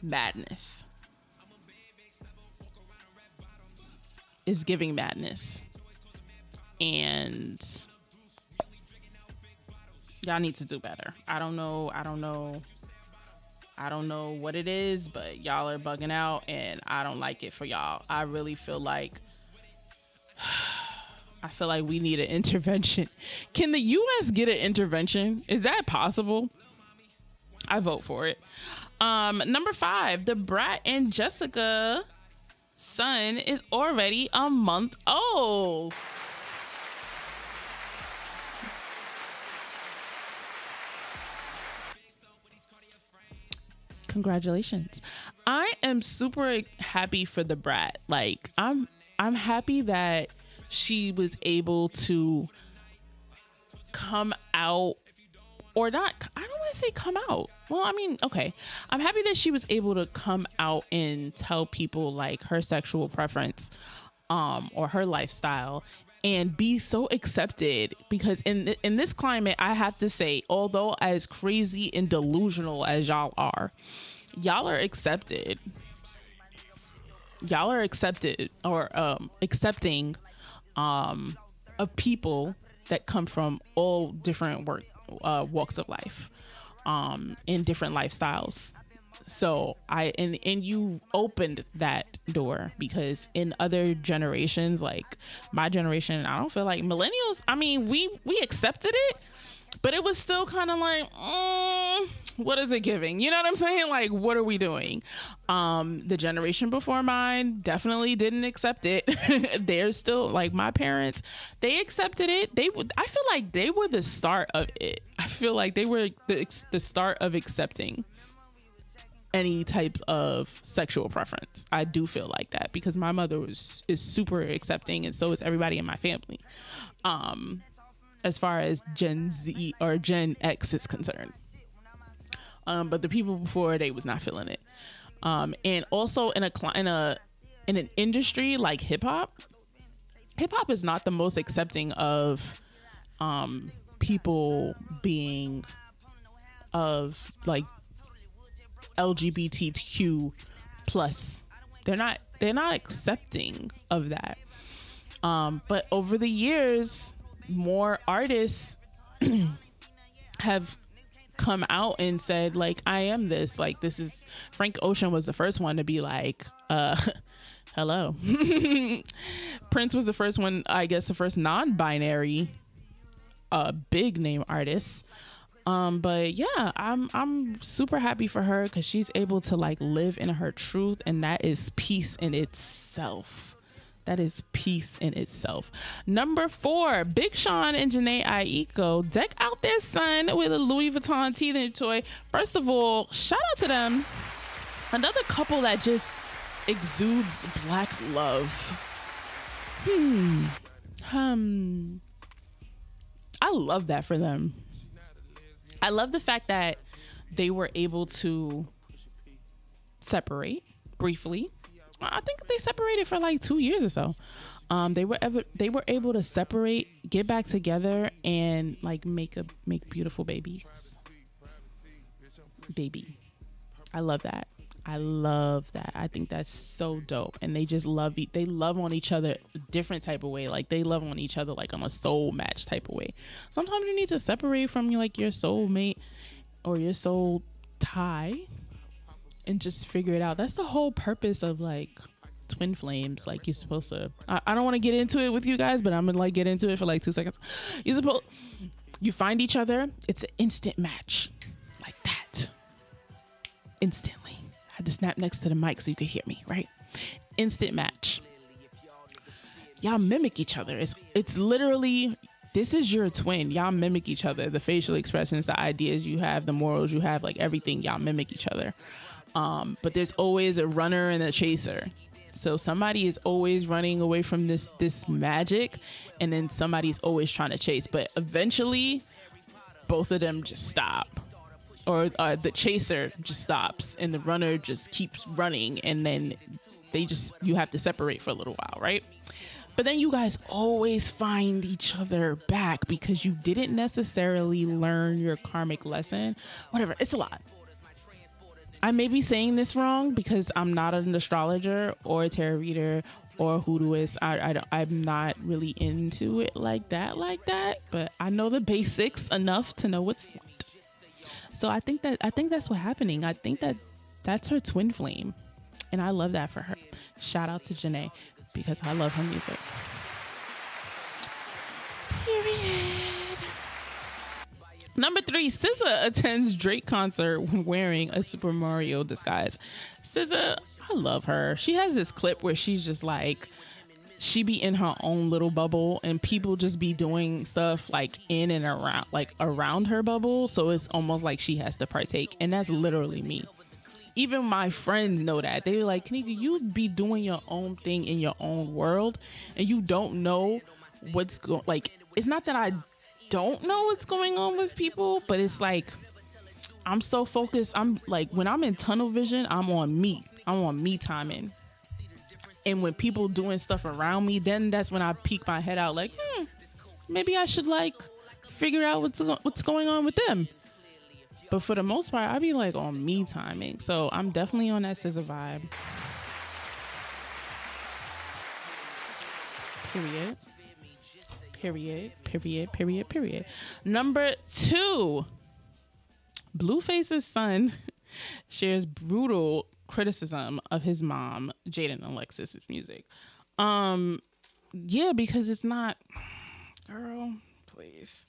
madness. It's giving madness. And y'all need to do better. I don't know what it is, but y'all are bugging out, and I don't like it for y'all. I really feel like we need an intervention. Can the U.S. get an intervention? Is that possible? I vote for it. Number 5, the Brat and Jessica son is already a month old. Congratulations. I am super happy for the Brat. Like, I'm happy that she was able to come out, or not. I don't want to say come out. Well, I mean, okay. I'm happy that she was able to come out and tell people like her sexual preference, or her lifestyle, and be so accepted, because in this climate, I have to say, although as crazy and delusional as y'all are accepted. Y'all are accepted, or accepting of people that come from all different walks of life, in different lifestyles. So and you opened that door, because in other generations, like my generation, I don't feel like millennials, I mean, we accepted it, but it was still kind of like, what is it giving? You know what I'm saying? Like, what are we doing? The generation before mine definitely didn't accept it. They're still like, my parents, they accepted it. I feel like they were the start of it. I feel like they were the start of accepting. any type of sexual preference. I do feel like that because my mother is super accepting, and so is everybody in my family. As far as Gen Z or Gen X is concerned. But the people before, they was not feeling it. And also in an industry like hip hop is not the most accepting of people being of like LGBTQ plus. They're not accepting of that. But over the years, more artists have come out and said, like, I am this. Like, this is Frank Ocean was the first one to be like, hello. Prince was the first one, I guess, the first non-binary big name artist. But yeah, I'm super happy for her because she's able to like live in her truth, and that is peace in itself. That is peace in itself. Number 4, Big Sean and Jhené Aiko deck out their son with a Louis Vuitton teething toy. First of all, shout out to them. Another couple that just exudes black love. I love that for them. I love the fact that they were able to separate briefly. I think they separated for like 2 years or so. They were able to separate, get back together, and like make beautiful babies. Baby, I love that. I think that's so dope. And they just they love on each other a different type of way. Like they love on each other like on a soul match type of way. Sometimes you need to separate from like your soulmate or your soul tie and just figure it out. That's the whole purpose of like twin flames. Like you're supposed to, I don't want to get into it with you guys, but I'm gonna like get into it for like 2 seconds. You find each other, it's an instant match like that. Instantly. I had to snap next to the mic so you could hear me, right? Instant match. Y'all mimic each other. It's literally, this is your twin. Y'all mimic each other. The facial expressions, the ideas you have, the morals you have, like everything, y'all mimic each other. But there's always a runner and a chaser. So somebody is always running away from this magic, and then somebody's always trying to chase. But eventually, both of them just stop. Or the chaser just stops, and the runner just keeps running, and then you have to separate for a little while, right? But then you guys always find each other back because you didn't necessarily learn your karmic lesson. Whatever, it's a lot. I may be saying this wrong because I'm not an astrologer or a tarot reader or a hoodooist. I'm not really into it like that. But I know the basics enough to know what's what. So I think that's what's happening. I think that's her twin flame, and I love that for her. Shout out to Jhené because I love her music. Period. Number 3, SZA attends Drake concert wearing a Super Mario disguise. SZA, I love her. She has this clip where she's just like, she be in her own little bubble and people just be doing stuff like in and around her bubble. So it's almost like she has to partake. And that's literally me. Even my friends know that. They're like, Kanika, you be doing your own thing in your own world and you don't know what's going, like, it's not that I don't know what's going on with people, but it's like I'm so focused. I'm like, when I'm in tunnel vision, I'm on me timing. And when people doing stuff around me, then that's when I peek my head out like, maybe I should like figure out what's going on with them. But for the most part, I be like on me timing. So I'm definitely on that SZA vibe. Period. Number 2, Blueface's son shares brutal criticism of his mom, Jaden Alexis's music. Yeah, because it's not, girl, please.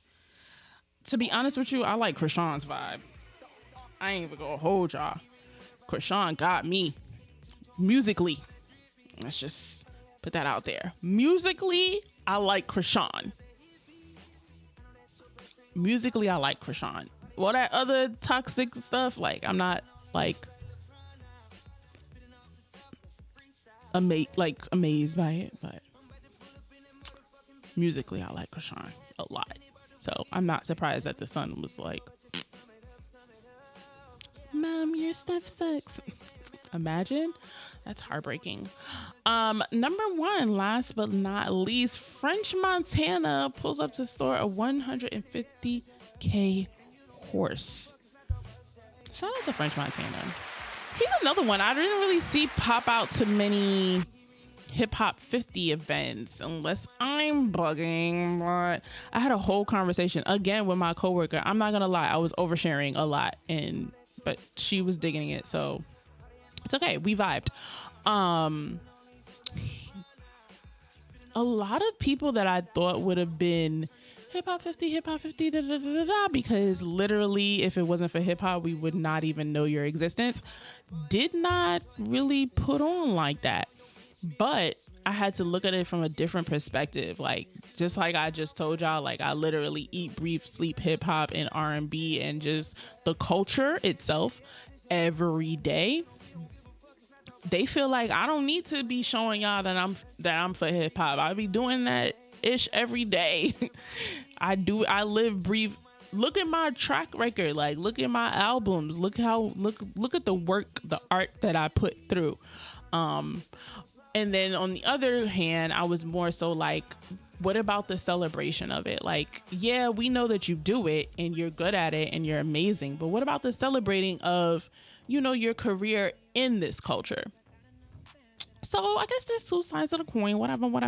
To be honest with you, I like Krishan's vibe. I ain't even gonna hold y'all. Krishan got me musically. Let's just put that out there. Musically, I like Krishan. Musically, I like Krishan. All that other toxic stuff, like, I'm not, like, amazed by it, but musically I like Krishan a lot. So I'm not surprised that the son was like, Mom, your stuff sucks. Imagine. That's heartbreaking. Number one, last but not least, French Montana pulls up to store a 150K horse. Shout out to French Montana. He's another one. I didn't really see pop out to many hip hop 50 events unless I'm bugging, but I had a whole conversation again with my coworker. I'm not gonna lie, I was oversharing a lot, but she was digging it, so it's okay. We vibed. A lot of people that I thought would have been hip hop 50, da, da, da, da, da, because literally if it wasn't for hip hop, we would not even know your existence, did not really put on like that. But I had to look at it from a different perspective. Like, just like I just told y'all, like I literally eat, breathe, sleep hip hop and R&B and just the culture itself every day. They feel like I don't need to be showing y'all that I'm for hip hop. I be doing that ish every day. I live, breathe. Look at my track record. Like, look at my albums. Look at the work, the art that I put through. And then on the other hand, I was more so like, what about the celebration of it? Like, yeah, we know that you do it and you're good at it and you're amazing, but what about the celebrating of, your career in this culture? So I guess there's two sides of the coin, whatever. What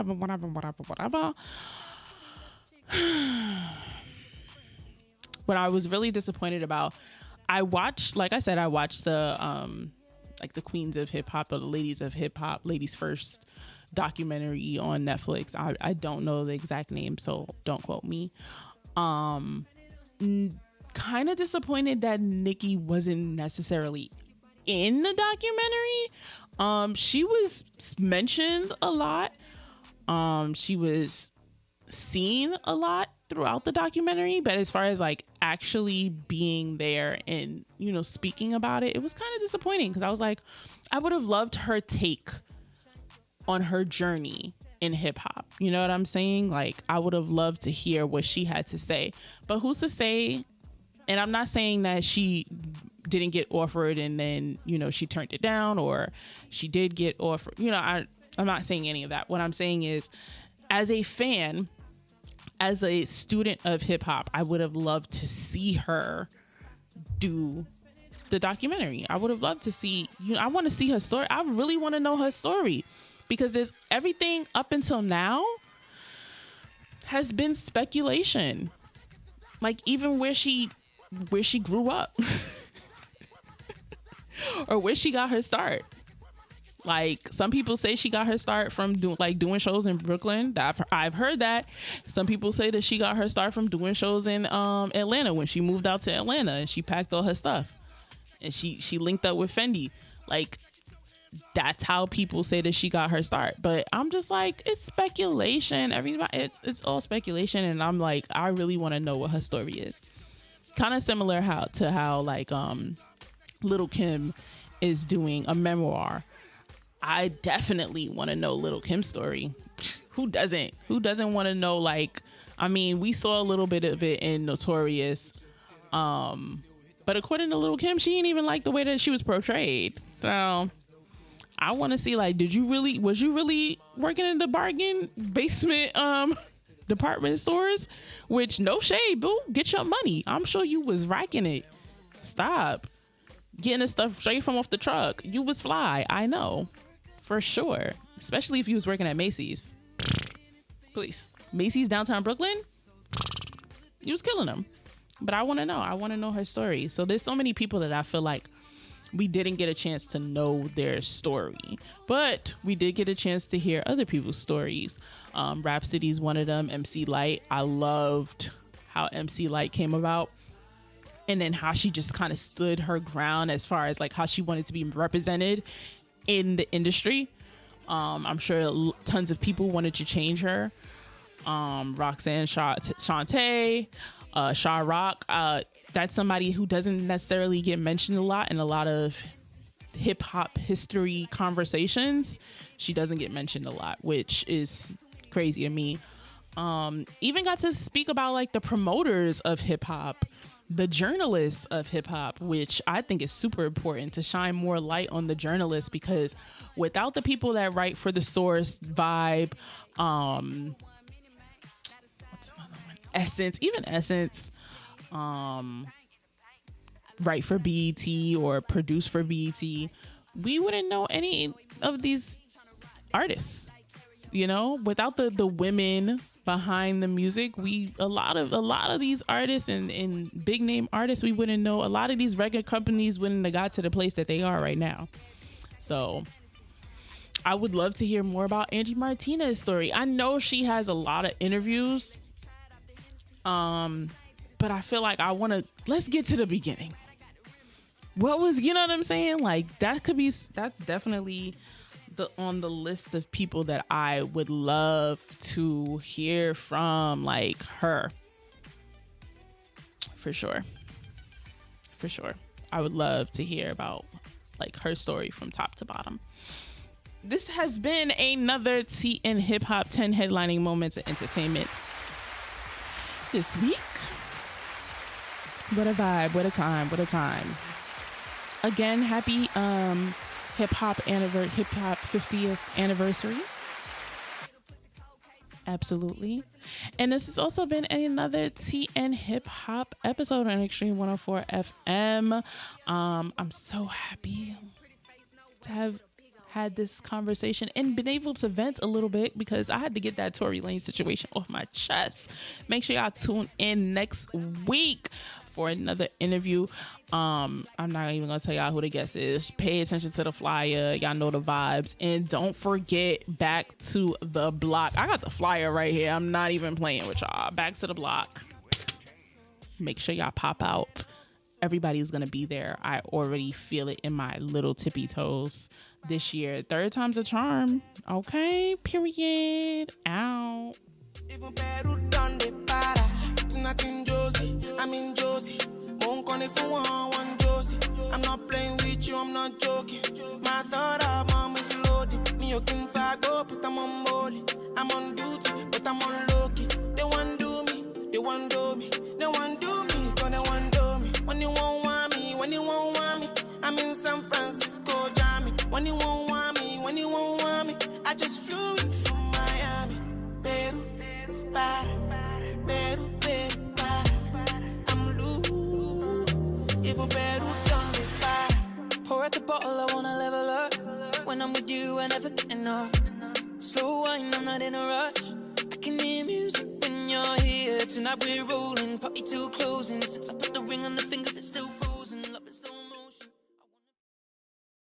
I was really disappointed about, I watched the, like the Queens of Hip Hop or the Ladies of Hip Hop, Ladies First documentary on Netflix. I don't know the exact name, so don't quote me. Kind of disappointed that Nikki wasn't necessarily in the documentary. She was mentioned a lot. She was seen a lot throughout the documentary, but as far as like actually being there and speaking about it, it was kind of disappointing because I was like, I would have loved her take on her journey in hip hop. You know what I'm saying? Like, I would have loved to hear what she had to say, but who's to say? And I'm not saying that she didn't get offered and then she turned it down, or she did get offered. I'm not saying any of that. What I'm saying is, as a fan, as a student of hip hop, I would have loved to see her do the documentary. I would have loved to see, I want to see her story. I really want to know her story, because there's everything up until now has been speculation. Like, even where she grew up or where she got her start. Like, some people say she got her start from doing shows in Brooklyn. I've heard that. Some people say that she got her start from doing shows in Atlanta, when she moved out to Atlanta and she packed all her stuff and she linked up with Fendi. Like, that's how people say that she got her start. But I'm just like, it's speculation. Everybody, it's all speculation, and I'm like, I really want to know what her story is. Kind of similar to how like Lil' Kim is doing a memoir. I definitely want to know Lil' Kim's story. Who doesn't want to know? Like, I mean, we saw a little bit of it in Notorious. But according to Lil' Kim, she didn't even like the way that she was portrayed. So I want to see, like, was you really working in the bargain basement department stores? Which, no shade, boo, get your money. I'm sure you was racking it. Stop getting the stuff straight from off the truck. You was fly. I know. For sure. Especially if you was working at Macy's. Please. Macy's downtown Brooklyn? You was killing them. But I want to know. I want to know her story. So there's so many people that I feel like we didn't get a chance to know their story. But we did get a chance to hear other people's stories. Rhapsody's one of them. MC Lyte. I loved how MC Lyte came about. And then how she just kind of stood her ground as far as like how she wanted to be represented in the industry. I'm sure tons of people wanted to change her. Roxanne Shantae, Sha Rock. That's somebody who doesn't necessarily get mentioned a lot in a lot of hip hop history conversations, she doesn't get mentioned a lot, which is crazy to me. Even got to speak about like the promoters of hip hop, the journalists of hip hop, which I think is super important to shine more light on the journalists, because without the people that write for The Source, Vibe, what's another one? Essence, even Essence, write for BET or produce for BET, we wouldn't know any of these artists. You know, without the women behind the music, a lot of these artists and big name artists, we wouldn't know. A lot of these record companies wouldn't have got to the place that they are right now. So I would love to hear more about Angie Martinez's story. I know she has a lot of interviews, but I feel like let's get to the beginning. What was, you know what I'm saying? Like that's definitely on the list of people that I would love to hear from, like her. For sure. I would love to hear about like her story from top to bottom. This has been another TN Hip Hop 10 headlining moments of entertainment this week. What a vibe, what a time. Again, happy hip hop 50th anniversary. Absolutely. And this has also been another TN Hip Hop episode on Xtreme 104 FM. I'm so happy to have had this conversation and been able to vent a little bit, because I had to get that Tory Lane situation off my chest. Make sure y'all tune in next week for another interview. I'm not even gonna tell y'all who the guest is. Pay attention to the flyer. Y'all know the vibes. And don't forget, Back to the Block. I got the flyer right here. I'm not even playing with y'all. Back to the Block. Make sure y'all pop out. Everybody's gonna be there. I already feel it in my little tippy toes this year. Third time's a charm. Okay, period. Out. I'm in Josie. Won't call if you want one Josie. I'm not playing with you, I'm not joking. My thought of mom is loaded. Me, you can fuck up, but I'm on board. I'm on duty, but I'm on low-key. They want do me, they want do me. They want do me, cause they want do me. When you won't want me, when you won't want me. I'm in San Francisco, Jammy. When you won't want me, when you won't want me. I just flew in from Miami. Peru, para, Peru, Peru. Even better done me by. Pour out the bottle, I wanna level up. When I'm with you, I never get enough. Slow wine, I'm not in a rush. I can hear music when you're here. Tonight we're rolling, party till closing. Since I put the ring on the finger, it's still